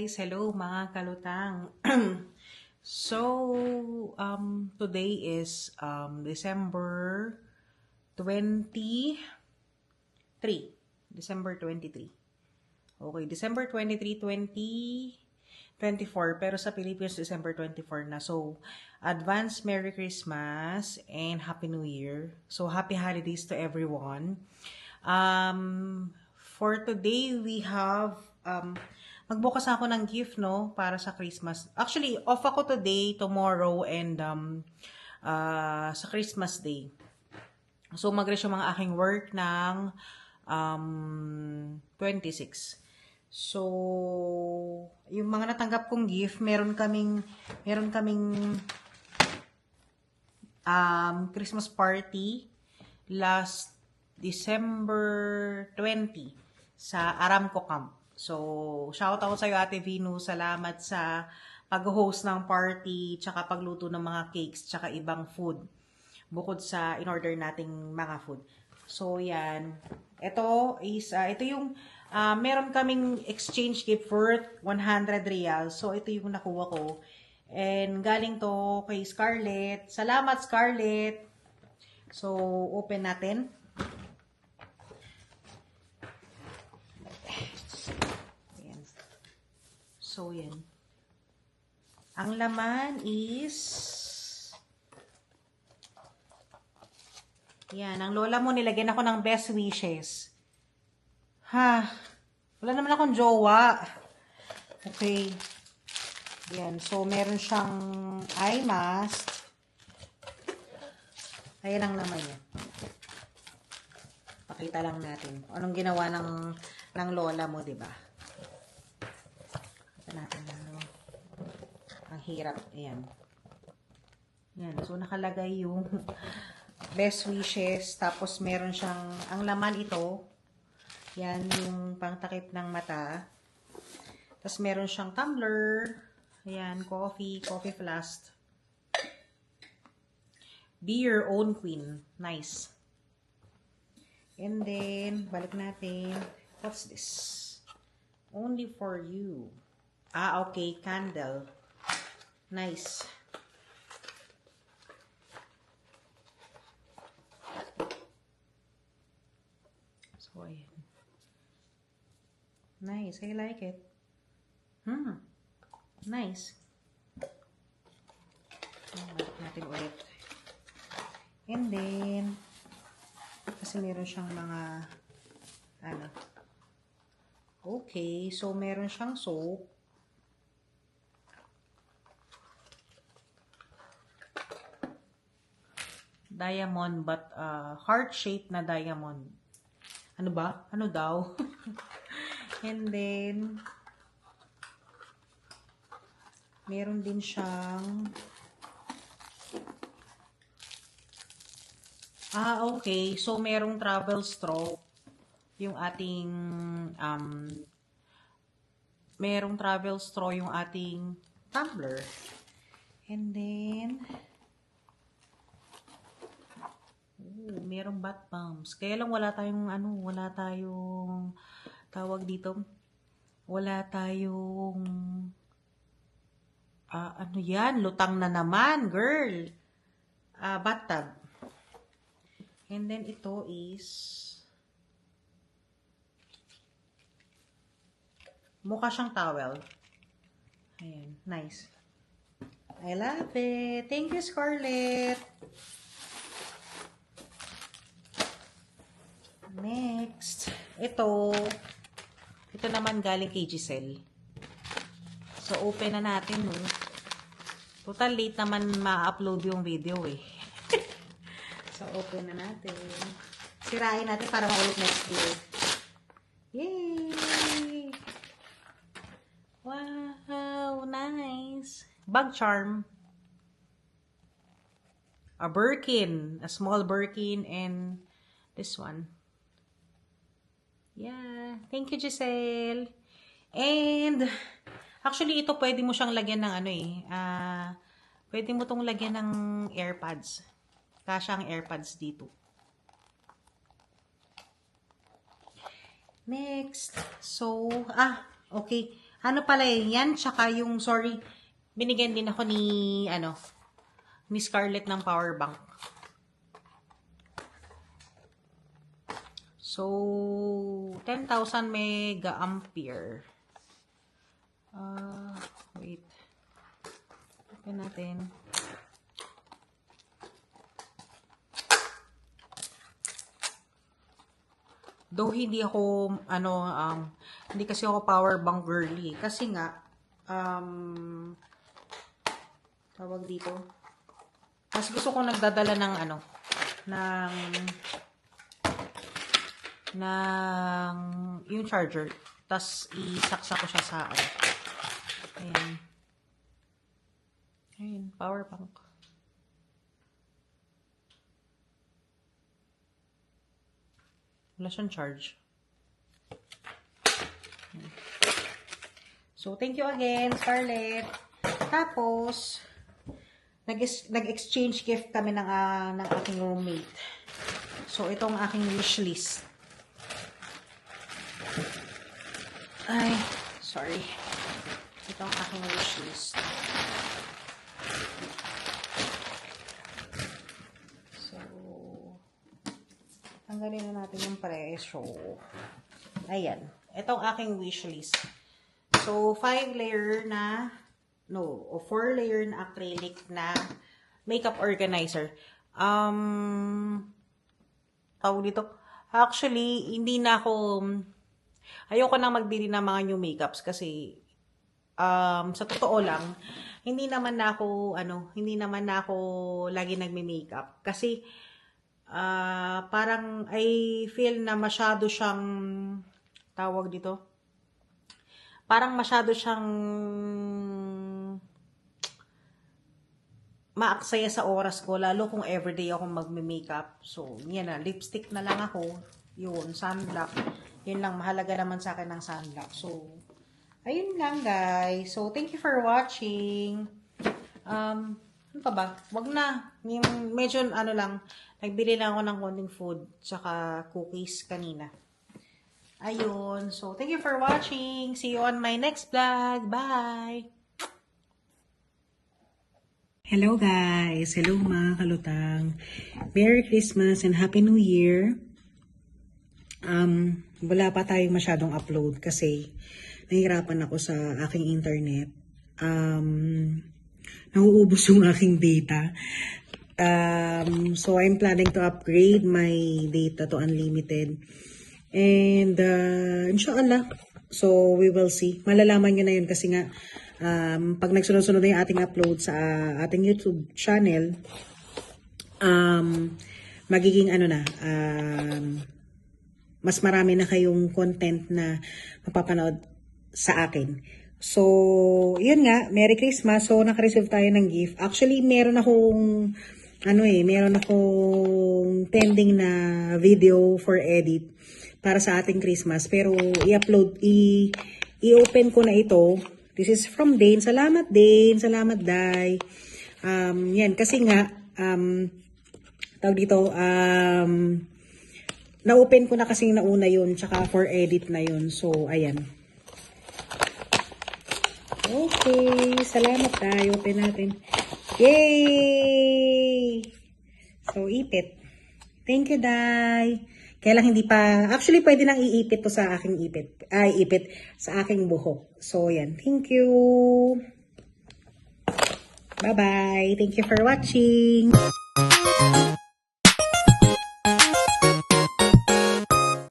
guys! Hello mga kalutang! So, today is December 23. December 23. Okay, December 23, 2024. Pero sa Philippines, December 24 na. So, advance Merry Christmas and Happy New Year. So, Happy Holidays to everyone. For today, we have, magbukas ako ng gift, no, para sa Christmas. Actually, off ako today, tomorrow, and sa Christmas Day. So, mag-resume ang aking work ng 26. So, yung mga natanggap kong gift, meron kaming Christmas party last December 20 sa Aramco Camp. So, shout out sa iyo, Ate Vinu. Salamat sa pag-host ng party, tsaka pagluto ng mga cakes, tsaka ibang food. Bukod sa in-order nating mga food. So, yan. Ito yung, meron kaming exchange gift worth 100 reals. So, ito yung nakuha ko. And galing to kay Scarlett. Salamat, Scarlett. So, open natin. Ayan. So, yan. Ang laman is... Yan, ang lola mo, nilagyan ako ng best wishes. Ha, wala naman akong jowa. Okay. Yan, so meron siyang eye mask. Ayan ang laman niya. Pakita lang natin. Anong ginawa ng lola mo, di ba? Pakita natin. Ang hirap. Ayan. Yan, so nakalagay yung... best wishes, tapos meron siyang, ang laman ito, yan yung pangtakip ng mata, tapos meron siyang tumbler, ayan, coffee flask, be your own queen, nice. And then, balik natin, what's this? Only for you. Okay, candle, nice. So, ayan. Nice. I like it. Nice. Balik natin ulit. And then, kasi meron siyang mga, okay. So, meron siyang soap. Diamond, but heart-shaped na diamond. Ano ba? Ano daw? And then, meron din siyang, okay. So, merong travel straw. Yung ating, merong travel straw yung ating tumbler. And then, merong bath bombs. Kaya lang wala tayong tawag dito. Wala tayong yan, lutang na naman, girl. Bathtub. And then ito is mukha siyang towel. Ayan, nice. I love it. Thank you, Scarlett. Next, ito naman galing kay Giselle. So, open na natin, no? Total late naman ma-upload yung video, eh. So, open na natin. Sirain natin para maulit next year. Yay! Wow, nice. Bag charm. A Birkin. A small Birkin and this one. Yeah. Thank you, Giselle. And, actually, ito pwede mo siyang lagyan ng pwede mo itong lagyan ng AirPods. Kasya ang AirPods dito. Next. So, okay. Ano pala yan? Tsaka yung, sorry, binigyan din ako ni, ni Scarlett ng power bank. So, 10,000 mega ampere. Wait. Open natin. Though hindi ako, hindi kasi ako power bank girly. Kasi nga, tawag dito. Mas gusto ko nagdadala ng, yung charger. Tapos, isaksa ko siya sa, ayan. Ayan, power bank. Wala siyang charge. So, thank you again, Scarlett. Tapos, nag-exchange gift kami ng aking roommate. So, itong aking wish list. Ay, sorry. Itong aking wish list. Tanggalin na natin yung presyo. Ayan. Itong aking wishlist. So, 4 layer na acrylic na makeup organizer. Tawag dito. Actually, hindi na ako, ayoko nang magbili ng mga new makeups kasi, sa totoo lang, hindi naman na ako lagi nagme-makeup. Kasi, parang I feel na masyado siyang tawag dito. Parang masyado siyang maaksaya sa oras ko, lalo kung everyday ako magme-makeup. So, yan na, lipstick na lang ako. Yun, sunblock. Yun lang, mahalaga naman sa akin ng sunblock. So, ayun lang guys. So, thank you for watching. Ano pa ba? Wag na. Yung medyo lang, nagbili lang ako ng konting food tsaka cookies kanina. Ayun. So, thank you for watching. See you on my next vlog. Bye! Hello guys! Hello mga kalutang. Merry Christmas and Happy New Year. Wala pa tayong masyadong upload kasi nahihirapan ako sa aking internet. Nauubos yung aking data. So I'm planning to upgrade my data to unlimited. And inshallah, so we will see. Malalaman nyo na yun kasi nga pag nagsunod-sunod na yung ating upload sa ating YouTube channel, magiging mas marami na kayong content na mapapanood sa akin. So, yun nga, Merry Christmas. So, naka-receive tayo ng gift. Actually, meron akong pending na video for edit para sa ating Christmas. Pero, i-open ko na ito. This is from Dane. Salamat, Dane. Salamat, Day. Yan, kasi nga, tawag dito, na-open ko na kasi nauna yun, tsaka for edit na yun. So, ayan. Okay, salamat tayo. Open natin. Yay! So, ipit. Thank you, Day. Kaya lang hindi pa, actually pwede nang iipit to sa aking ipit sa aking buhok. So, yan. Thank you. Bye-bye. Thank you for watching.